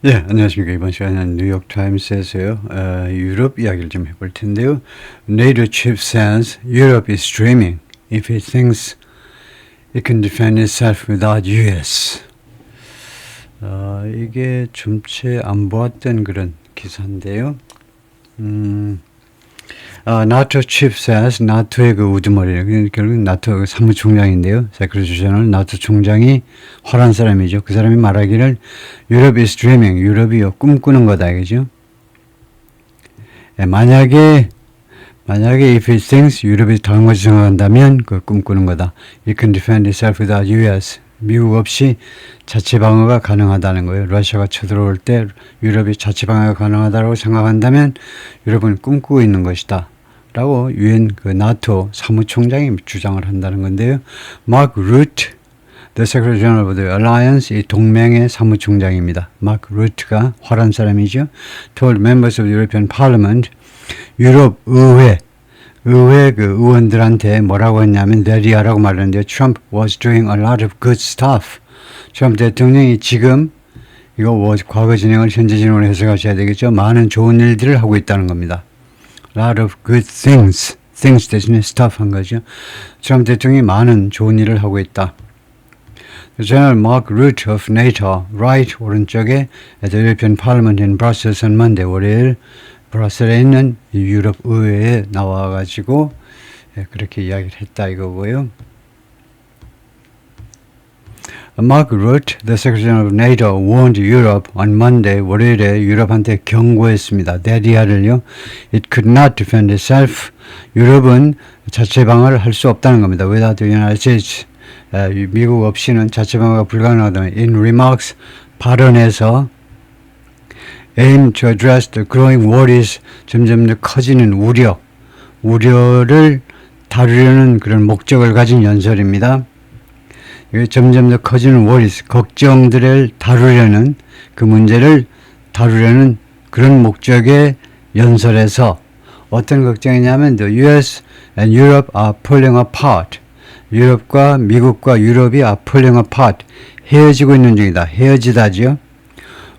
예, 안녕하십니까. 이번 시간에는 뉴욕타임스에서요, 유럽 이야기를 좀 해볼 텐데요. NATO chief says Europe is dreaming if it thinks it can defend itself without US. 이게 좀 채 안 보았던 그런 기사인데요. 나토 chief says, 나토의 그 우두머리, 결국 나토 사무총장인데요. 세크레터리 제너럴 나토 총장이 화난 사람이죠. 그 사람이 말하기를 Europe is dreaming, 유럽이요 꿈꾸는 거다, 이거죠. 만약에 if it thinks 유럽이 다른 것을 생각한다면 그 꿈꾸는 거다. It can defend itself without US. 미국 없이 자체 방어가 가능하다는 거예요. 러시아가 쳐들어올 때 유럽이 자체 방어가 가능하다고 생각한다면 유럽은 꿈꾸고 있는 것이다. 라고 유엔 그 나토 사무총장이 주장을 한다는 건데요. 마크 루트, the Secretary General of the Alliance, 이 동맹의 사무총장입니다. 마크 루트가 화란 사람이죠. told members of the European Parliament, 유럽 의회 그 의원들한테 뭐라고 했냐면 내리하라고 말했는데요. Trump was doing a lot of good stuff. 트럼프 대통령이 지금 이거 과거 진행을 현재 진행으로 해석하셔야 되겠죠. 많은 좋은 일들을 하고 있다는 겁니다. lot of good things. things 대신에 stuff 한 거죠. 트럼프 대통령이 많은 좋은 일을 하고 있다. General Mark Rutte of NATO, right 오른쪽에 the European Parliament in Brussels on Monday, 월요일 브라셀에 있는 유럽 의회에 나와가지고 그렇게 이야기를 했다 이거고요. Mark Rutte, the Secretary General of NATO, warned Europe on Monday, 월요일에 유럽한테 경고했습니다. 대리하를요. It could not defend itself. 유럽은 자체 방어를 할 수 없다는 겁니다. Without the United States, 미국 없이는 자체 방어가 불가능하다는 in remarks, 발언에서 aim to address the growing worries, 점점 더 커지는 우려를 다루려는 그런 목적을 가진 연설입니다. 점점 더 커지는 worries, 걱정들을 다루려는 그 문제를 다루려는 그런 목적의 연설에서 어떤 걱정이냐면 the US and Europe are pulling apart. 유럽과 미국과 유럽이 are pulling apart. 헤어지고 있는 중이다. 헤어지다지요.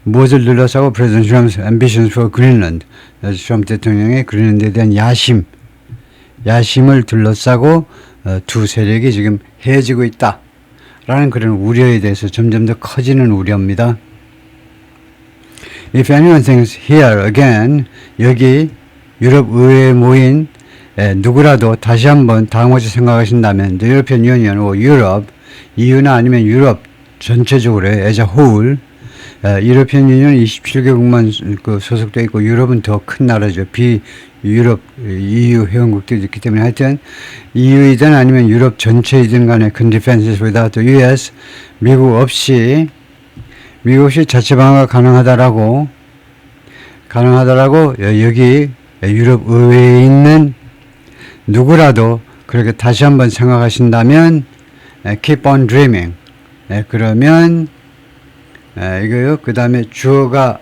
무엇을 둘러싸고 President Trump's ambitions for Greenland, 트럼프 대통령의 그린란드에 대한 야심을 둘러싸고 두 세력이 지금 헤어지고 있다라는 그런 우려에 대해서 점점 더 커지는 우려입니다. If anyone thinks here again, 여기 유럽 의회에 모인 누구라도 다시 한번 다음 것을 생각하신다면 the European Union or Europe, EU나 아니면 유럽 전체적으로 as a whole, 유로피언 유니언 27개국만 소속되어 있고 유럽은 더 큰 나라죠. 비유럽 EU 회원국들이 있기 때문에 하여튼 EU이든 아니면 유럽 전체이든 간에 can defend itself without the US, 미국 없이 자체 방어가 가능하다라고 여기 유럽 의회에 있는 누구라도 그렇게 다시 한번 생각하신다면 keep on dreaming. 그러면 이거요. 그 다음에 주어가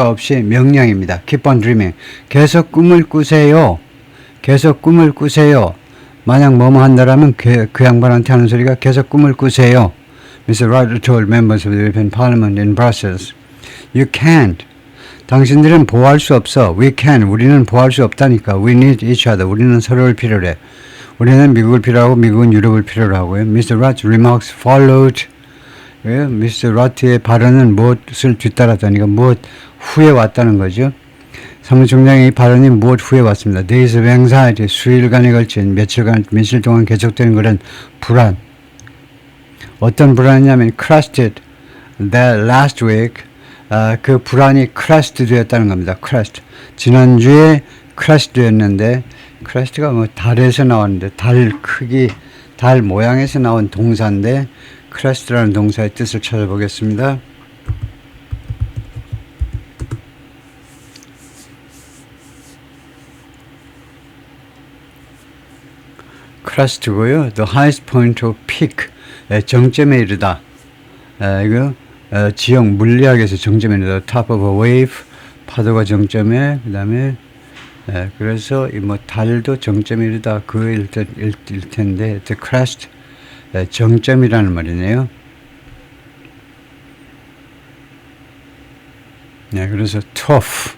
없이 명령입니다. Keep on dreaming. 계속 꿈을 꾸세요. 만약 뭐뭐 한다라면 그 양반한테 하는 소리가 계속 꿈을 꾸세요. Mr. Rutte told members of the European Parliament in Brussels. You can't. 당신들은 보호할 수 없어. We can. 우리는 보호할 수 없다니까. We need each other. 우리는 서로를 필요로 해. 우리는 미국을 필요하고 미국은 유럽을 필요로 하고요. Mr. Rutte's remarks followed. 미스터 라트의 발언은 무엇을 뒤따랐다니까 무엇 후에 왔다는 거죠. 사무총장의 발언이 무엇 후에 왔습니다. Days of anxiety, 수일간에 걸친 며칠 동안 계속되는 그런 불안. 어떤 불안이냐면 crested that last week, 그 불안이 crest 되었다는 겁니다. crest. 지난주에 crest 되었는데 crest가 뭐 달에서 나왔는데 달 크기, 달 모양에서 나온 동사인데 크레스트라는 동사의 뜻을 찾아보겠습니다. 크레스트고요. The highest point of peak, 정점에 이르다. 이거 지형 물리학에서 정점에 이르다. Top of a wave, 파도가 정점에, 그 다음에 그래서 뭐 달도 정점에 이르다 그일 텐데 the crest, 정점이라는 말이네요. 네, 그래서 trough.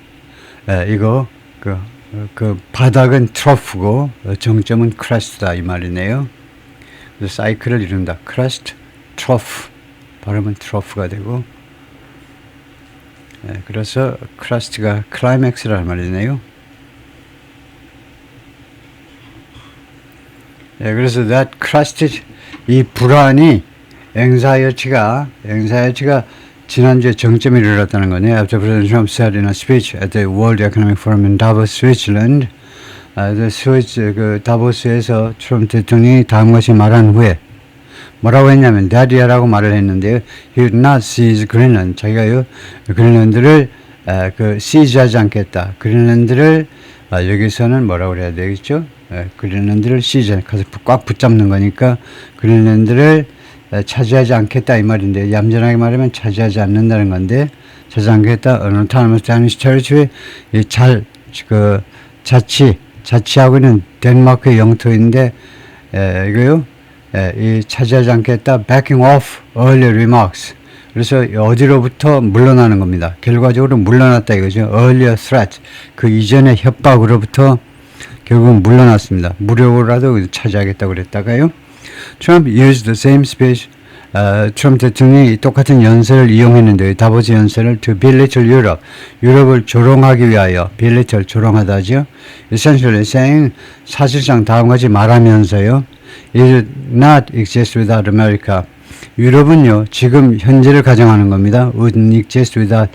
이거 그 바닥은 trough고 정점은 crest다 이 말이네요. 그래서 사이클을 이룬다. crest, trough. 발음은 trough가 되고. 그래서 crest가 climax라는 말이네요. 그래서 that crest, 이 불안이 anxiety가 지난주에 정점에 이르렀다는 거네요. After President Trump said in a speech at the World Economic Forum in Davos, Switzerland, 그 다보스에서 트럼프 대통령이 다음같이 말한 후에 뭐라고 했냐면 daddy라고 말을 했는데요. He would not seize Greenland. 자기가요 그린란드를 seize하지 않겠다. 그린란드를 여기서는 뭐라고 그래야 되겠죠? 그린란드를 seize, 가서 꽉 붙잡는 거니까 그린란드를 차지하지 않겠다 이 말인데 얌전하게 말하면 차지하지 않는다는 건데 차지 않겠다. Autonomous Danish Territory 자치하고 있는 덴마크의 영토인데 이거요. 이 차지하지 않겠다. Backing off earlier remarks. 그래서 어디로부터 물러나는 겁니다. 결과적으로 물러났다 이거죠. Earlier threat. 그 이전의 협박으로부터 결국은 물러났습니다. 무력으로라도 차지하겠다고 그랬다가요. Trump used the same speech. 트럼프 대통령이 똑같은 연설을 이용했는데 다보스 연설을 to belittle Europe. 유럽을 조롱하기 위하여 belittle 조롱하다죠. Essentially saying 사실상 다음같이 말하면서요. It would not exist without America. 유럽은요 지금 현재를 가정하는 겁니다. Wouldn't exist without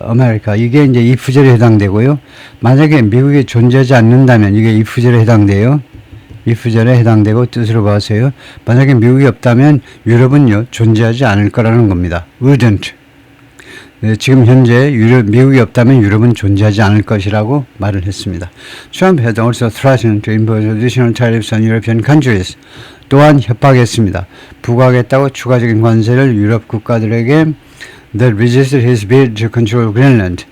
America. 이게 이제 if절에 해당되고요. 만약에 미국이 존재하지 않는다면 이게 if절에 해당돼요. if절에 해당되고 뜻으로 봐세요. 만약에 미국이 없다면 유럽은요 존재하지 않을 거라는 겁니다. Wouldn't. 지금 현재 미국이 없다면 유럽은 존재하지 않을 것이라고 말을 했습니다. Trump had also threatened to impose additional tariffs on European countries. 또한 협박했습니다. 부과하겠다고 추가적인 관세를 유럽 국가들에게 that resisted his bid to control Greenland.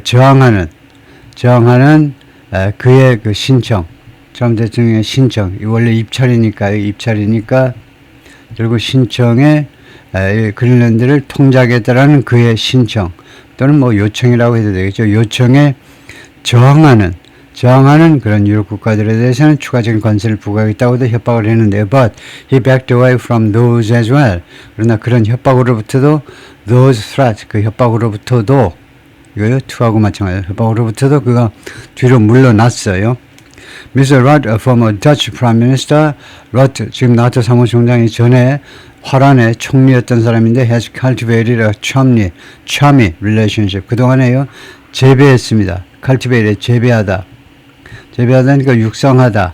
저항하는 그의 그 신청. 트럼프 대통령의 신청. 원래 입찰이니까 결국 신청에 그린란드를 통제하겠다라는 그의 신청 또는 뭐 요청이라고 해도 되겠죠. 요청에 저항하는 그런 유럽 국가들에 대해서는 추가적인 관세를 부과하겠다고도 협박을 했는데 but he backed away from those as well. 그러나 그런 협박으로부터도 those threats, 그 협박으로부터도 이거요. to하고 마찬가지로 협박으로부터도 그가 뒤로 물러났어요. Mr. Rutte, a former Dutch Prime Minister, Rutte, 지금 나토 사무총장이 전에 화란의 총리였던 사람인데 has cultivated a chummy relationship. 그동안에요, 재배했습니다. cultivate, 재배하다니까 육성하다.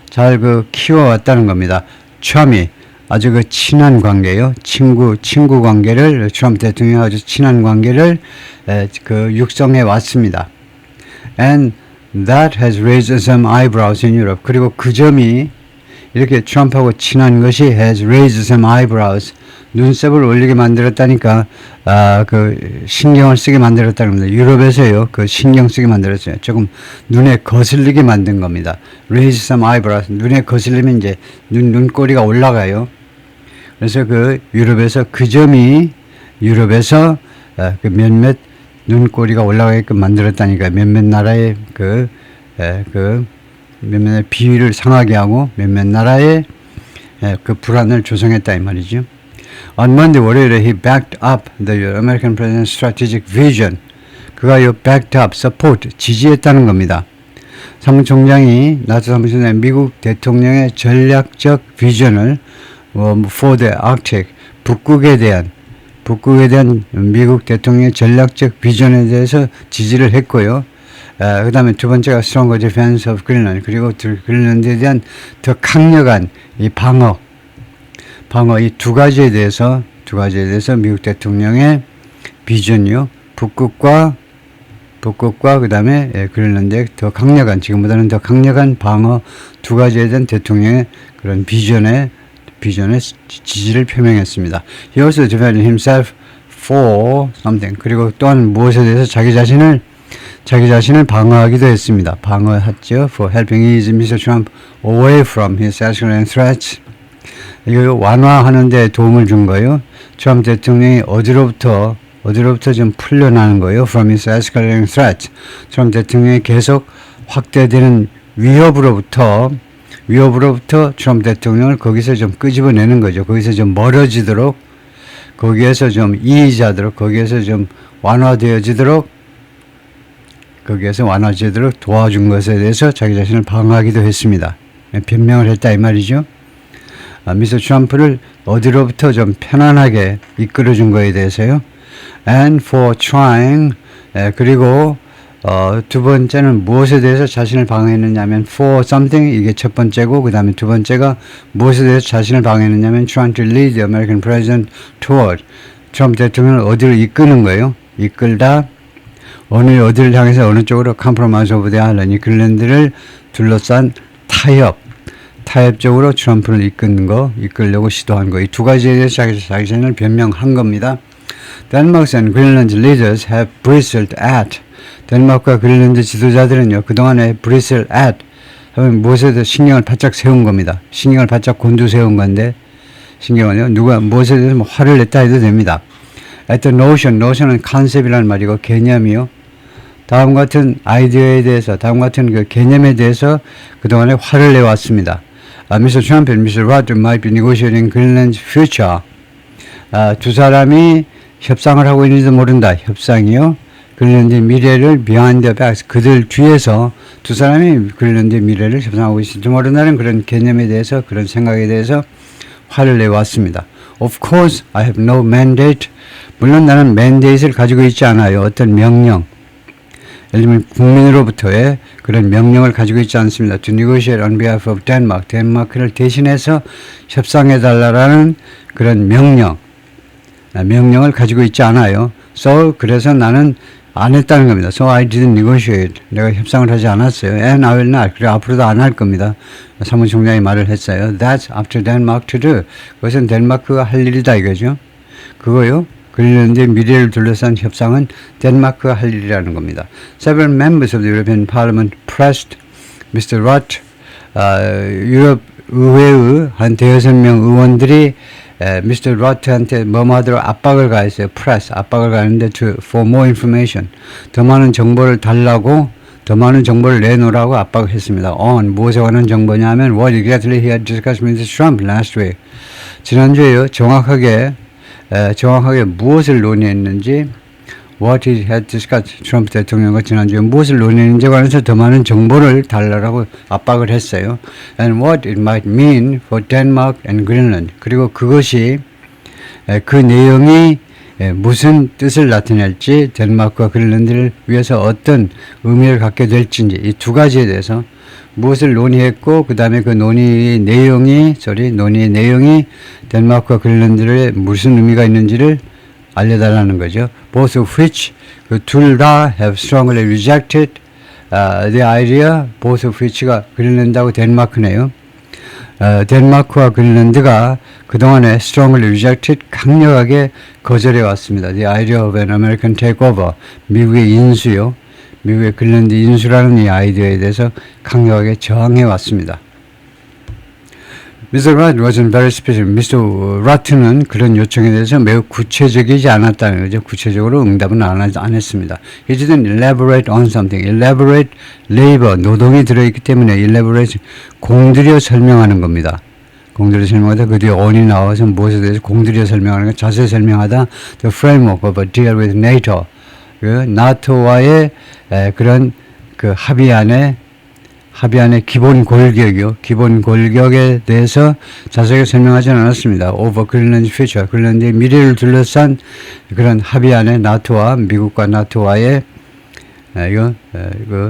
잘 키워왔다는 겁니다. chummy, 아주 친한 관계요. 친구 관계를, 트럼프 대통령 아주 친한 관계를 육성해 왔습니다. And that has raised some eyebrows in Europe. 그리고 그 점이 이렇게 트럼프하고 친한 것이 has raised some eyebrows. 눈썹을 올리게 만들었다니까, 신경을 쓰게 만들었다는 겁니다. 유럽에서요, 신경 쓰게 만들었어요. 조금 눈에 거슬리게 만든 겁니다. raise some eyebrows. 눈에 거슬리면 이제 눈꼬리가 올라가요. 그래서 유럽에서 그 점이 몇몇 눈꼬리가 올라가게끔 만들었다니까. 몇몇 나라의 몇몇 비위를 상하게 하고 몇몇 나라의 불안을 조성했다 이 말이죠. On Monday 월요일에 he backed up the American President's strategic vision. 그가요 backed up, support, 지지했다는 겁니다. 나토 사무총장이 미국 대통령의 전략적 비전을 for the Arctic, 북극에 대한 미국 대통령의 전략적 비전에 대해서 지지를 했고요. 그 다음에 두 번째가 stronger defense of Greenland. 그리고 그린란드에 대한 더 강력한 이 방어 이 두 가지에 대해서 미국 대통령의 비전이요. 북극과 그 다음에 그린란드의 더 강력한, 지금보다는 더 강력한 방어 두 가지에 대한 대통령의 그런 비전에 지지를 표명했습니다. He also defended himself for something. 그리고 또한 무엇에 대해서 자기 자신을 방어하기도 했습니다. 방어했죠. For helping ease Mr. Trump away from his escalating threats. 이거 완화하는 데 도움을 준 거예요. 트럼프 대통령이 어디로부터 어디로부터 좀 풀려나는 거예요. From his escalating threat. 트럼프 대통령이 계속 확대되는 위협으로부터 트럼프 대통령을 거기서 좀 끄집어내는 거죠. 거기서 좀 멀어지도록, 거기에서 좀 이의자도록, 거기에서 완화되어지도록 도와준 것에 대해서 자기 자신을 방어하기도 했습니다. 변명을 했다 이 말이죠. 미스터 트럼프를 어디로부터 좀 편안하게 이끌어준 거에 대해서요. And for trying, 그리고 두 번째는 무엇에 대해서 자신을 방어했느냐면 for something, 이게 첫 번째고, 그 다음에 두 번째가 무엇에 대해서 자신을 방어했느냐면 trying to lead the American president toward, 트럼프 대통령을 어디로 이끄는 거예요. 이끌다, 어디를 향해서 어느 쪽으로 compromise over the island, 그랜드를 둘러싼 타협적으로 트럼프를 이끌려고 시도한 거. 이 두 가지에 대해서 자기 자신을 변명한 겁니다. Denmark's and Greenland's leaders have bristled at. 덴마크와 그린란드 지도자들은요, 그동안에 bristle at 하면 무엇에 대해서 신경을 바짝 세운 겁니다. 신경을 바짝 곤두세운 건데, 신경은요, 누가 무엇에 대해서 화를 냈다 해도 됩니다. At the notion은 컨셉이라는 말이고 개념이요. 다음 같은 아이디어에 대해서, 다음 같은 그 개념에 대해서 그동안에 화를 내왔습니다. Mr. Trump and Mr. Rudd might be negotiating Greenland's future. 두 사람이 협상을 하고 있는지도 모른다. 협상이요. 그린란드의 미래를 behind the backs, 그들 뒤에서 두 사람이 그린란드의 미래를 협상하고 있을지 모른다는 그런 개념에 대해서, 그런 생각에 대해서 화를 내왔습니다. Of course, I have no mandate. 물론 나는 mandate를 가지고 있지 않아요. 어떤 명령. 예를 들면 국민으로부터의 그런 명령을 가지고 있지 않습니다. To negotiate on behalf of Denmark. 덴마크를 대신해서 협상해달라는 그런 명령을 가지고 있지 않아요. So, 그래서 나는 안 했다는 겁니다. So I didn't negotiate. 내가 협상을 하지 않았어요. And I will not. 그리고 앞으로도 안 할 겁니다. 사무총장이 말을 했어요. That's up to Denmark to do. 그것은 덴마크가 할 일이다 이거죠. 그거요. 그린란드의 미래를 둘러싼 협상은 덴마크가 할 일이라는 겁니다. Several members of the European Parliament pressed Mr. Rutte, 유럽 의회의 한 대여섯 명 의원들이 Mr. Rutte한테 뭐하도록 압박을 가했어요. 압박을 가했는데 for more information, 더 많은 정보를 달라고, 더 많은 정보를 내놓으라고 압박을 했습니다. On, 무엇에 관한 정보냐면 what exactly he had discussed with Mr. Trump last week. 지난주에요, 정확하게 무엇을 논의했는지, what he had discussed, 트럼프 대통령과 지난주에 무엇을 논의했는지에 관해서 더 많은 정보를 달라고 압박을 했어요. And what it might mean for Denmark and Greenland. 그리고 그것이, 그 내용이 무슨 뜻을 나타낼지, 덴마크와 그린란드를 위해서 어떤 의미를 갖게 될지, 이 두 가지에 대해서 무엇을 논의했고, 그 다음에 그 논의의 내용이 덴마크와 그린란드에 무슨 의미가 있는지를 알려달라는 거죠. Both of which, 그 둘 다 have strongly rejected the idea. Both of which가 그린란드하고 덴마크네요. 덴마크와 그린란드가 그동안에 strongly rejected, 강력하게 거절해 왔습니다. The idea of an American takeover, 미국의 인수요. 미국의 그린란드 인수라는 이 아이디어에 대해서 강력하게 저항해 왔습니다. Mr. Rudd wasn't very specific. Mr. Rutte는 그런 요청에 대해서 매우 구체적이지 않았다는 거죠. 구체적으로 응답은 안 했습니다. He didn't elaborate on something. Elaborate, labor, 노동이 들어있기 때문에 elaborate, 공들여 설명하는 겁니다. 공들여 설명하다 그 뒤에 on이 나와서 무엇에 대해서 공들여 설명하는 거, 자세히 설명하다. The framework of a deal with NATO. 그 나토와의 그런 그 합의 안에 기본 골격이요. 기본 골격에 대해서 자세하게 설명하지는 않았습니다. Over Greenland's future. 그린란드의 미래를 둘러싼 그런 합의 안에 나토와 미국과 나토와의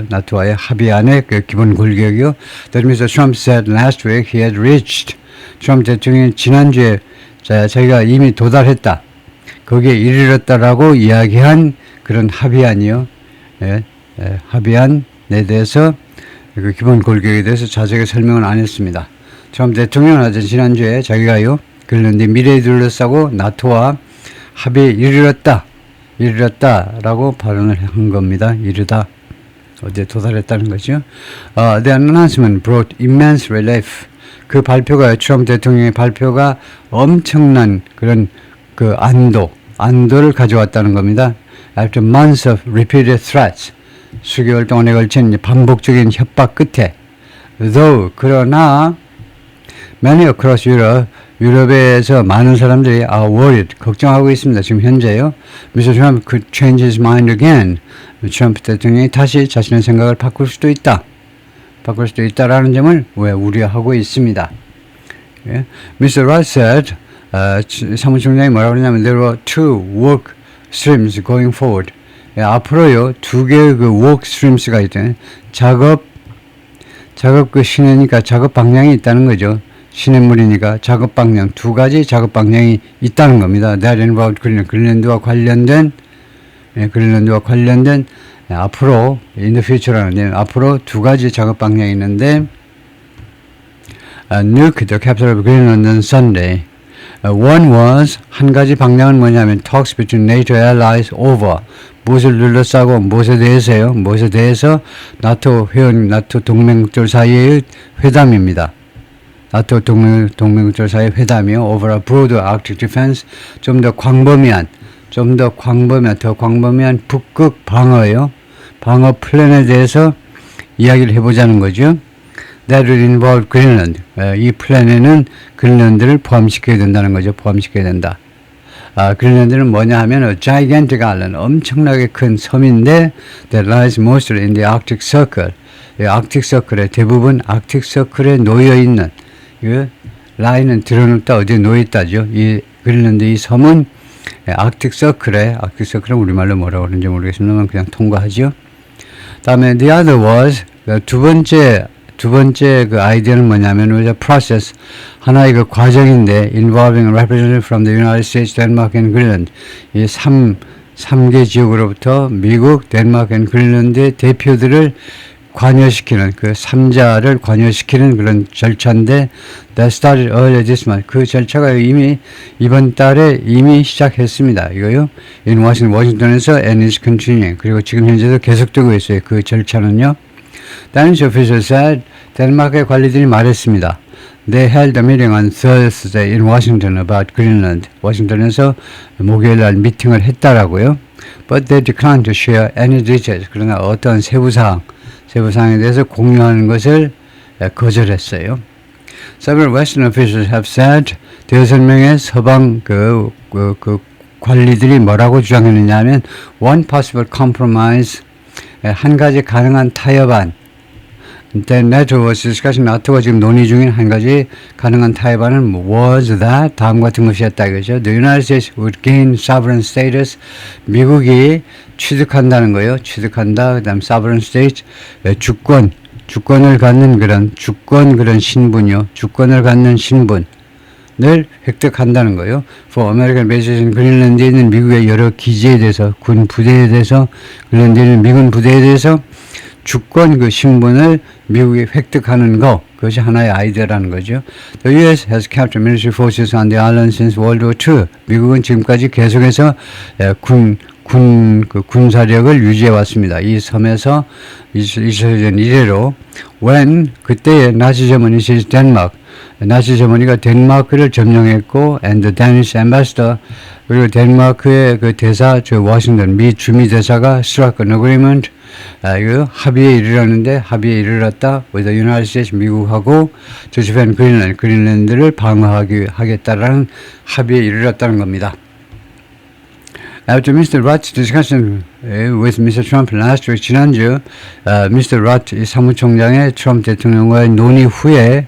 나토와의 합의 안에 그 기본 골격이요. That Mr. Trump said last week he had reached. 트럼프 대통령이 지난주에 자기가 이미 도달했다. 거기에 이르렀다라고 이야기한 그런 합의안이요. 합의안에 대해서 그 기본 골격에 대해서 자세하게 설명은 안 했습니다. 트럼프 대통령은 하여튼 지난주에 자기가요, 그런데 미래에 둘러싸고 나토와 합의에 이르렀다라고 발언을 한 겁니다. 이르다. 어디에 도달했다는 거죠. The announcement brought immense relief. 그 발표가, 트럼프 대통령의 발표가 엄청난 그런 그 안도를 가져왔다는 겁니다. After months of repeated threats, 수개월 동안에 걸친 반복적인 협박 끝에, though 그러나 many across Europe, 유럽에서 많은 사람들이 are worried, 걱정하고 있습니다. 지금 현재요. Mr. Trump could change his mind again. 트럼프 대통령이 다시 자신의 생각을 바꿀 수도 있다라는 점을 우려하고 있습니다. 예. Mr. Rudd said, 사무총장이 뭐라고 그러냐면 there were two work streams going forward. 예, 앞으로요 두 개의 그 work streams가 있대요. 작업 그 시내니까 작업 방향이 있다는 거죠. 시냇물이니까 작업 방향, 두 가지 작업 방향이 있다는 겁니다. That involved 그린랜드와 관련된 앞으로 in the future라는 앞으로 두 가지 작업 방향이 있는데 nuke the capital of Greenland on Sunday. One was 한 가지 방향은 뭐냐면 talks between NATO allies over 무엇을 둘러싸고 무엇에 대해서 나토 동맹국들 사이의 회담입니다. 나토 동맹국들 사이의 회담이요. Over a broader Arctic defense, 더 광범위한 북극 방어요. 방어 플랜에 대해서 이야기를 해보자는 거죠. That would involve Greenland. 이 플랜에는 그린란드를 포함시켜야 된다는 거죠. 포함시켜야 된다. 그린란드는 뭐냐 하면 a gigantic island, 엄청나게 큰 섬인데 that lies mostly in the Arctic Circle. 아크틱 서클에 대부분 아크틱 서클에 놓여 있는 라인은 드러눕다 어디에 놓여 있다죠. 이 그린란드 이 섬은 아크틱 서클은 우리말로 뭐라고 그러는지 모르겠습니다만 그냥 통과하죠. 다음에 the other was 두 번째 그 아이디어는 뭐냐면 was a process 하나의 그 과정인데 involving a representative from the United States, Denmark and Greenland 이 3개 지역으로부터 미국, 덴마크 and 그린란드의 대표들을 관여시키는 그 3자를 관여시키는 그런 절차인데 that started earlier this month. 그 절차가 이미 이번 달에 이미 시작했습니다. 이거요. in 워싱턴에서 and is continuing. 그리고 지금 현재도 계속되고 있어요. 그 절차는요. Danish officials said 덴마크의 관리들이 말했습니다. They held a meeting on Thursday in Washington about Greenland. 워싱턴에서 목요일 날 미팅을 했다라고요. But they declined to share any details. 그러나 어떤 세부사항에 대해서 공유하는 것을 거절했어요. Several Western officials have said 대여섯 명의 서방 그 관리들이 뭐라고 주장했느냐 하면 one possible compromise 한 가지 가능한 타협안 Then NATO was discussing 나토가 지금 논의 중인 한 가지 가능한 타협안은 was that 다음 같은 것이었다 이거죠. The United States would gain sovereign status. 미국이 취득한다는 거예요. 취득한다. 그다음 sovereign state 주권을 갖는 그런 신분이요. 주권을 갖는 신분을 획득한다는 거예요. For American bases in 그린란드에 있는 미국의 여러 기지에 대해서 군 부대에 대해서 그린란드에 있는 미군 부대에 대해서 주권 그 신분을 미국이 획득하는 거 그것이 하나의 아이디어라는 거죠. The U.S. has kept military forces on the island since World War II. 미국은 지금까지 계속해서 군사력을 유지해 왔습니다. 이 섬에서 20년 이래로 when 그때의 나치 저머니 is Denmark. 나치 저머니가 덴마크를 점령했고 and the Danish ambassador 그리고 덴마크의 그 대사 워싱턴 미 주미 대사가 struck an agreement 합의에 이르렀다. with the United States 미국하고 조지펜 그린란드를 방어하겠다라는 합의에 이르렀다는 겁니다. After Mr. Rudd's discussion with Mr. Trump last week 지난주 Mr. Rudd 사무총장의 트럼프 대통령과의 논의 후에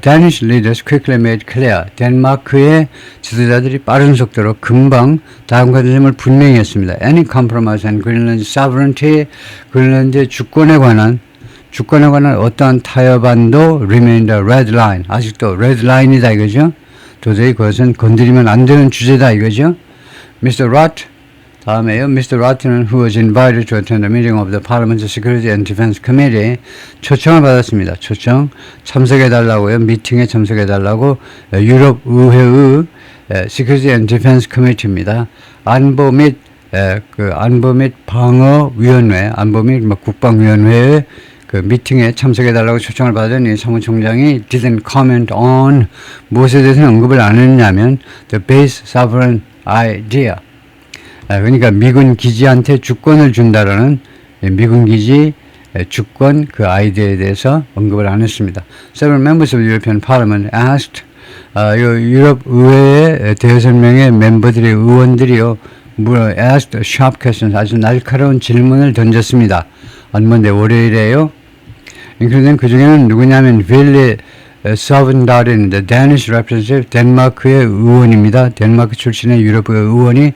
Danish leaders quickly made clear. 덴마크의 지도자들이 빠른 속도로 금방 다음과 같은 점을 분명히 했습니다. Any compromise on Greenland's sovereignty, 그린란드의 주권에 관한 어떠한 타협안도 remained a red line. 아직도 red line이다 이거죠. 도저히 그것은 건드리면 안 되는 주제다 이거죠. Mr. Rudd 다음에요. Mr. Rudd는 who was invited to attend a meeting of the Parliament's Security and Defense Committee 초청을 받았습니다. 참석해달라고요. 미팅에 참석해달라고 유럽 의회의 Security and Defense Committee입니다. 안보 및 방어위원회, 안보 및 국방위원회의 그 미팅에 참석해달라고 초청을 받은 이 사무총장이 didn't comment on 무엇에 대해서는 언급을 안 했냐면 the base sovereign idea. 그러니까 미군 기지한테 주권을 준다라는 미군 기지 주권 그 아이디어에 대해서 언급을 안 했습니다. Several members of the European Parliament asked 유럽 의회의 대여섯 명의 멤버들이 의원들이요 asked sharp questions 아주 날카로운 질문을 던졌습니다. 언론데 월요일에요. including 그 중에는 누구냐면 빌리 서븐달인데 Danish representative 덴마크의 의원입니다. 덴마크 출신의 유럽 의원이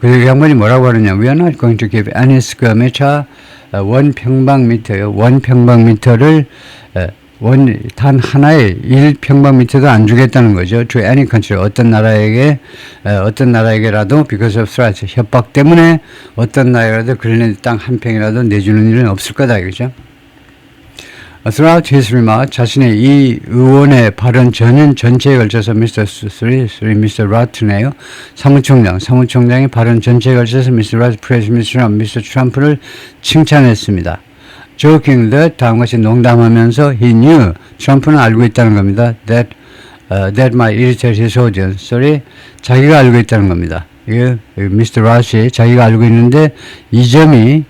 그 양반이 뭐라고 하느냐? We are not going to give any square meter 원 평방미터요. 원 평방미터를 단 하나에 1평방미터도 안 주겠다는 거죠. To any country 어떤 나라에게라도 because of threat 협박 때문에 어떤 나라라도 그린랜드 땅 한 평이라도 내주는 일은 없을 거다 이거죠. Throughout his remark, 자신의 이 의원의 발언 전체에 걸쳐서 Mr. Rutt네요. 사무총장의 발언 전체에 걸쳐서 Mr. Rutt praised Mr. Trump를 칭찬했습니다. Joking that 다음 것이 농담하면서 he knew 트럼프는 알고 있다는 겁니다. That might irritate his audience. 자기가 알고 있다는 겁니다. 이거 Mr. Rutt이 자기가 알고 있는데 이 점이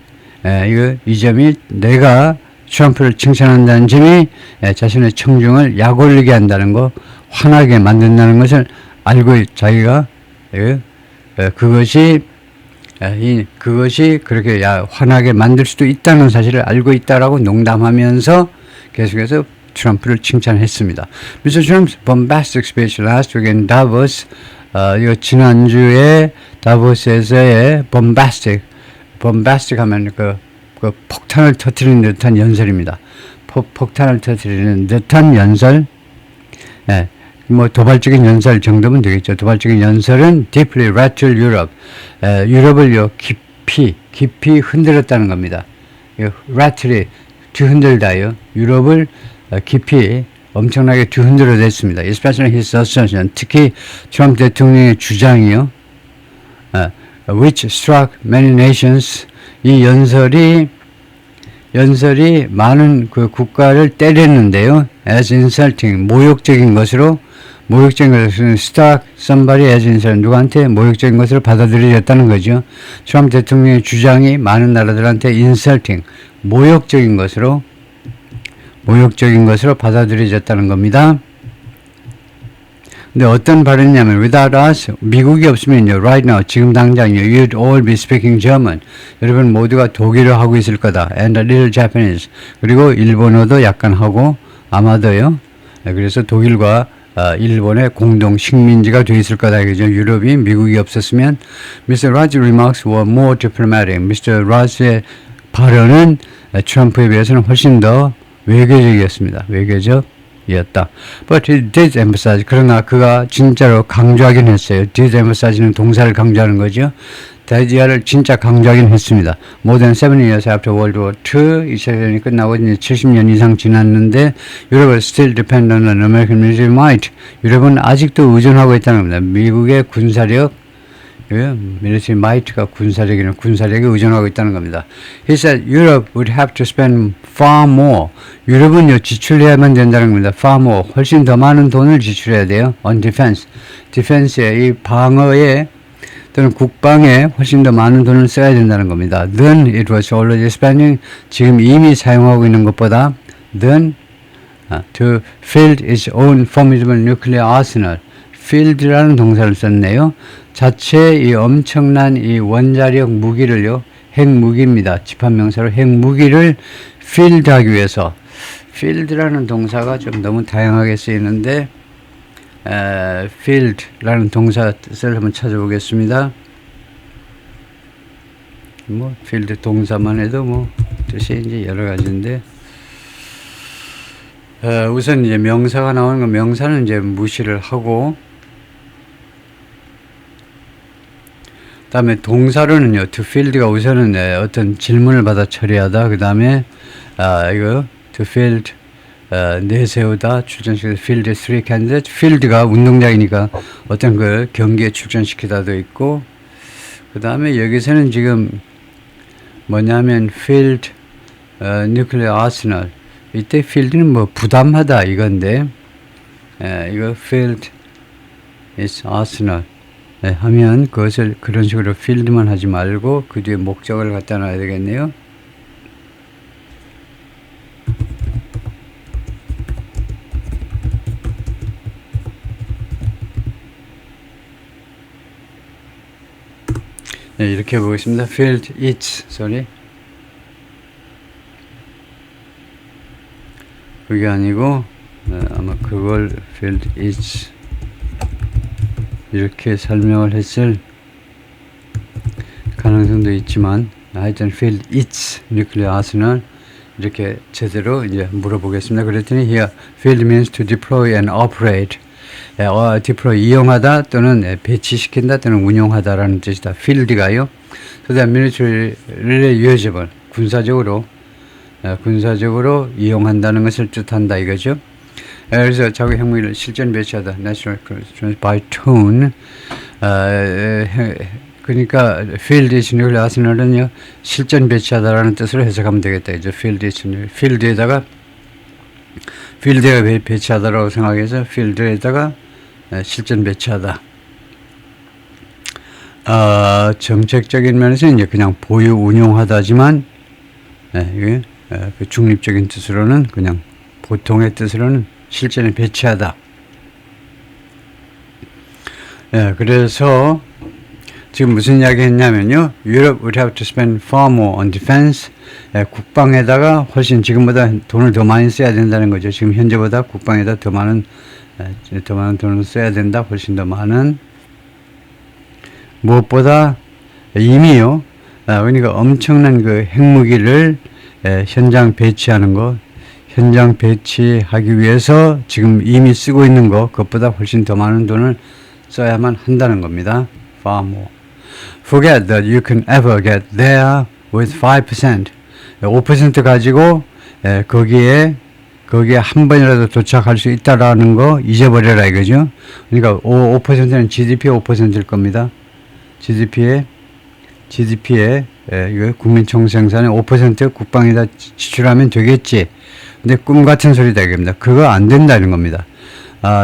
내가 트럼프를 칭찬한다는 점이 자신의 청중을 약 올리게 한다는 거, 화나게 만든다는 것을 알고 자기가 그것이 그렇게 화나게 만들 수도 있다는 사실을 알고 있다라고 농담하면서 계속해서 트럼프를 칭찬했습니다. Mr. Trump's bombastic speech last week in Davos, 지난주에 다보스에서의 bombastic 하면 그 폭탄을 터뜨리는 듯한 연설입니다. 폭탄을 터뜨리는 듯한 연설, 뭐 도발적인 연설 정도면 되겠죠. 도발적인 연설은 deeply rattled Europe, 유럽을요 깊이 흔들었다는 겁니다. rattle이 뒤흔들다요. 유럽을 깊이 엄청나게 뒤흔들어냈습니다. Especially his assertion, 특히 트럼프 대통령의 주장이요. Which struck many nations. 이 연설이 많은 그 국가를 때렸는데요. As insulting, 모욕적인 것으로 struck somebody as insulting, 누구한테 모욕적인 것으로 받아들여졌다는 거죠. 트럼프 대통령의 주장이 많은 나라들한테 insulting, 모욕적인 것으로 받아들여졌다는 겁니다. 근데 어떤 발언이냐면 without us, 미국이 없으면요, right now, 지금 당장요, you'd all be speaking German. 여러분 모두가 독일어 하고 있을 거다. And a little Japanese. 그리고 일본어도 약간 하고 아마도요. 그래서 독일과 일본의 공동 식민지가 돼 있을 거다. 그죠? 유럽이 미국이 없었으면 Mr. Rudd's remarks were more diplomatic. Mr. Rudd's 발언은 트럼프에 비해서는 훨씬 더 외교적이었습니다. 외교적이었다. But he did emphasize. 그러나 그가 진짜로 강조하긴 했어요. did emphasize는 동사를 강조하는 거죠. 대지아를 진짜 강조하긴 했습니다. More than 7 years after World War II, 2차 대전이 끝나고 이제 70년 이상 지났는데 유럽은 still depend on an American military might. 유럽은 아직도 의존하고 있다는 겁니다. 미국의 군사력, military might가 군사력에 의존하고 있다는 겁니다. He said Europe would have to spend far more. 유럽은요 지출해야만 된다는 겁니다. Far more, 훨씬 더 많은 돈을 지출해야 돼요. On defense, defense에 이 방어에 또는 국방에 훨씬 더 많은 돈을 써야 된다는 겁니다. Then it was already spending, 지금 이미 사용하고 있는 것보다 then to field its own formidable nuclear arsenal. field라는 동사를 썼네요. 자체 이 엄청난 이 원자력 무기를요, 핵무기입니다. 집합명사로 핵무기를 field하기 위해서, field라는 동사가 좀 너무 다양하게 쓰이는데 field라는 동사 뜻을 한번 찾아보겠습니다. 뭐 field 동사만 해도 뭐 뜻이 이제 여러 가지인데 우선 이제 명사가 나오는 건 명사는 이제 무시를 하고, 다음에 동사로는요, to field가 우선은 어떤 질문을 받아 처리하다. 그 다음에 이거 to field 내세우다, 출전시키다, field three candidates. field가 운동장이니까 어떤 걸 경기에 출전시키다도 있고, 그 다음에 여기서는 지금 뭐냐면 field nuclear arsenal. 이때 field는 뭐 부담하다 이건데, 이거 field is arsenal. 하면 그것을 그런 식으로 필드만 하지 말고 그 뒤에 목적을 갖다 놔야 되겠네요. 네, 이렇게 보겠습니다. field its, sorry. 그게 아니고 아마 그걸 field its 이렇게 설명을 했을 가능성도 있지만 하여튼 field its nuclear arsenal 이렇게 제대로 이제 물어보겠습니다. 그랬더니 here field means to deploy and operate. deploy 이용하다 또는 배치시킨다 또는 운용하다라는 뜻이다. field가요. So that military를 usable 군사적으로 이용한다는 것을 뜻한다 이거죠. 그래서 자국 핵무기를 실전 배치하다. National by tone. 그러니까 field is nuclear arsenal은요 실전 배치하다라는 뜻으로 해석하면 되겠다. 이제 field is 필드에다가 배치하다라고 생각해서 필드에다가 실전 배치하다. 정책적인 면에서 이제 그냥 보유 운용하다지만 이게 그 중립적인 뜻으로는 그냥 보통의 뜻으로는 실전에 배치하다. 그래서 지금 무슨 이야기 했냐면요. Europe would have to spend far more on defense. 국방에다가 훨씬 지금보다 돈을 더 많이 써야 된다는 거죠. 지금 현재보다 국방에다 더 많은 돈을 써야 된다. 훨씬 더 많은. 무엇보다 이미요. 그러니까 엄청난 그 핵무기를 현장 배치하는 거. 현장 배치하기 위해서 지금 이미 쓰고 있는 거. 그것보다 훨씬 더 많은 돈을 써야만 한다는 겁니다. Far more. Forget that you can ever get there with 5%. 5% 가지고 거기에 한 번이라도 도착할 수 있다라는 거 잊어버려라 이거죠. 그러니까 5%는 GDP의 5%일 겁니다. GDP의 이거 국민 총생산의 5% 국방에다 지출하면 되겠지. 근데 꿈 같은 소리다 이겁니다. 그거 안 된다는 겁니다.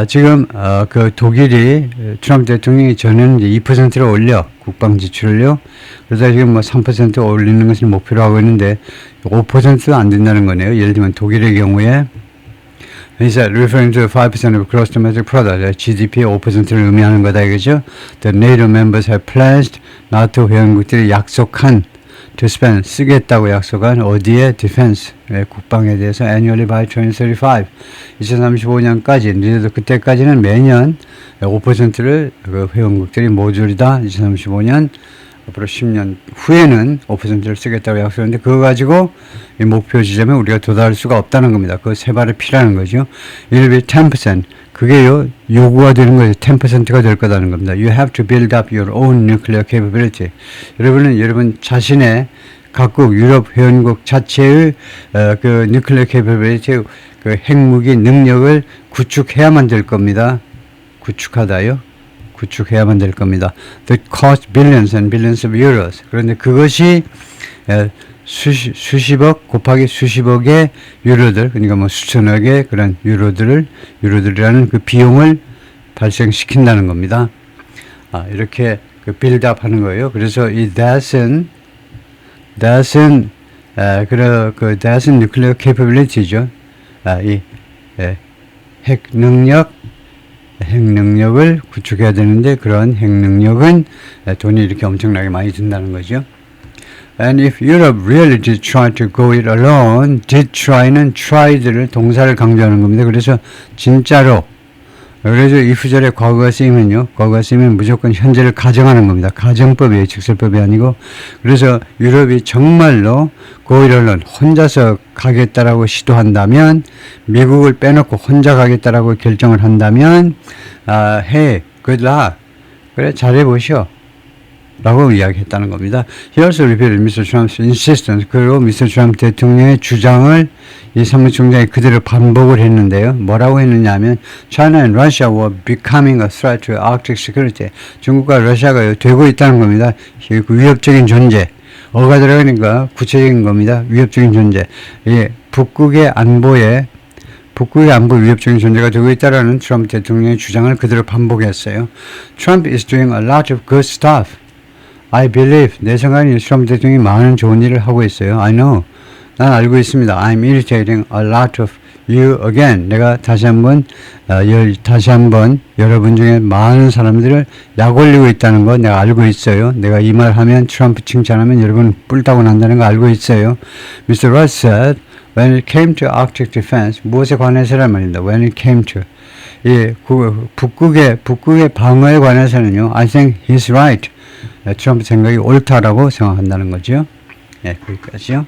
지금 그 독일이 트럼프 대통령이 전에는 이제 2%를 올려 국방 지출을요. 그래서 지금 뭐 3% 올리는 것을 목표로 하고 있는데 5%도 안 된다는 거네요. 예를 들면 독일의 경우에 He said, referring to 5% of gross domestic product, GDP의 5%를 의미하는 거다 이거죠. The NATO members have pledged 나토 회원국들이 약속한 to spend 쓰겠다고 약속한 어디에 defense 국방에 대해서 annually by 2035 2035년까지 니네도 그때까지는 매년 5%를 그 회원국들이 모조리다 2035년 앞으로 10년 후에는 5%를 쓰겠다고 약속했는데 그거 가지고 이 목표 지점에 우리가 도달할 수가 없다는 겁니다. 그 세 발을 피라는 거죠. It'll be 10%. 그게요 요구가 되는 거예요. 10%가 될 거다는 겁니다. You have to build up your own nuclear capability. 여러분은 여러분 자신의 각국 유럽 회원국 자체의 그 nuclear capability 그 핵무기 능력을 구축해야만 될 겁니다. 구축해야만 될 겁니다. That cost billions and billions of euros. 그런데 그것이 수십억 곱하기 수십억의 유로들, 그러니까 뭐 수천억의 그런 유로들이라는 그 비용을 발생시킨다는 겁니다. 이렇게 그 빌드업 하는 거예요. 그래서 이 that은 nuclear capability죠. 이 핵 능력을 구축해야 되는데 그런 핵 능력은 돈이 이렇게 엄청나게 많이 든다는 거죠. And if Europe really did try to go it alone, did try는 tried를 동사를 강조하는 겁니다. 그래서 진짜로 그래서 if절에 과거가 쓰이면요. 과거가 쓰이면 무조건 현재를 가정하는 겁니다. 가정법이에요. 직설법이 아니고. 그래서 유럽이 정말로 go it alone 혼자서 가겠다라고 시도한다면 미국을 빼놓고 혼자 가겠다라고 결정을 한다면 hey, good luck. 그래 잘해보시오. 라고 이야기했다는 겁니다. He also repeated Mr. Trump's insistence. 그리고 Mr. Trump 대통령의 주장을 이 사무총장이 그대로 반복을 했는데요. 뭐라고 했느냐 하면 China and Russia were becoming a threat to Arctic security. 중국과 러시아가 되고 있다는 겁니다. 위협적인 존재. 어가 들어가니까 구체적인 겁니다. 위협적인 존재. 예, 북극의 안보에 북극의 안보 위협적인 존재가 되고 있다라는 트럼프 대통령의 주장을 그대로 반복했어요. Trump is doing a lot of good stuff. I believe. 내 생각에는 트럼프 대통령이 많은 좋은 일을 하고 있어요. I know. 난 알고 있습니다. I'm irritating a lot of you again. 내가 다시 한번 여러분 중에 많은 사람들을 약 올리고 있다는 거 내가 알고 있어요. 내가 이 말 하면 트럼프 칭찬하면 여러분 뿔따고 난다는 거 알고 있어요. Mr. Ross said, when it came to Arctic defense, 무엇에 관해서란 말입니다. When it came to. 예, 북극의 방어에 관해서는요. I think he's right. 트럼프 생각이 옳다라고 생각한다는 거죠. 예, 거기까지요.